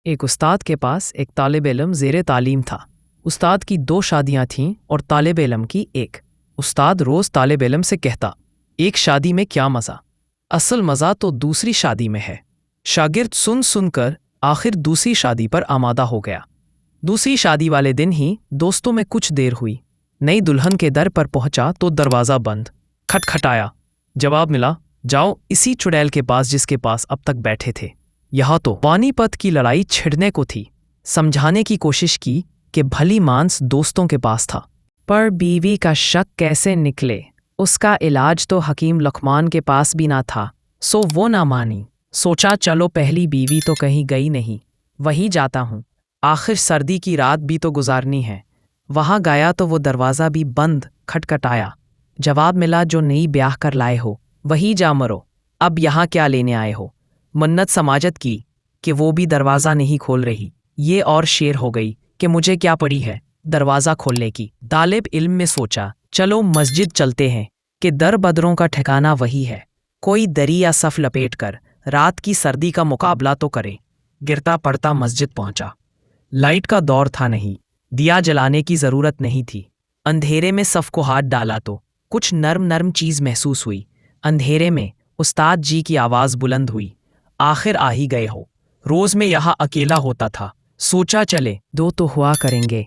एक उस्ताद के पास एक तालिब इल्म ज़ेरे तालीम था। उस्ताद की 2 शादियां थीं और तालिब इल्म की 1। उस्ताद रोज़ तालिब इल्म से कहता, एक शादी में क्या मज़ा, असल मज़ा तो दूसरी शादी में है। शागिर्द सुन सुनकर आखिर दूसरी शादी पर आमादा हो गया। दूसरी शादी वाले दिन ही दोस्तों में कुछ देर हुई। नई दुल्हन के दर पर पहुंचा तो दरवाज़ा बंद। खटखटाया, जवाब मिला, जाओ इसी चुड़ैल के पास जिसके पास अब तक बैठे थे। यह तो पानीपत की लड़ाई छिड़ने को थी। समझाने की कोशिश की कि भली मांस दोस्तों के पास था, पर बीवी का शक कैसे निकले। उसका इलाज तो हकीम लुकमान के पास भी ना था, सो वो ना मानी। सोचा चलो पहली बीवी तो कहीं गई नहीं, वहीं जाता हूँ, आखिर सर्दी की रात भी तो गुजारनी है। वहाँ गया तो वो दरवाज़ा भी बंद। खटखटाया, जवाब मिला, जो नई ब्याह कर लाए हो वही जा मरो, अब यहाँ क्या लेने आए हो। मन्नत समाजत की कि वो भी दरवाज़ा नहीं खोल रही। ये और शेर हो गई कि मुझे क्या पड़ी है दरवाज़ा खोलने की। तालिब इल्म में सोचा, चलो मस्जिद चलते हैं कि दर बदरों का ठिकाना वही है। कोई दरी या सफ लपेट कर रात की सर्दी का मुकाबला तो करे। गिरता पड़ता मस्जिद पहुंचा। लाइट का दौर था नहीं, दिया जलाने की ज़रूरत नहीं थी। अंधेरे में सफ को हाथ डाला तो कुछ नर्म नर्म चीज़ महसूस हुई। अंधेरे में उस्ताद जी की आवाज़ बुलंद हुई, आखिर आ ही गए हो। रोज़ में यहाँ अकेला होता था, सोचा चले 2 तो हुआ करेंगे।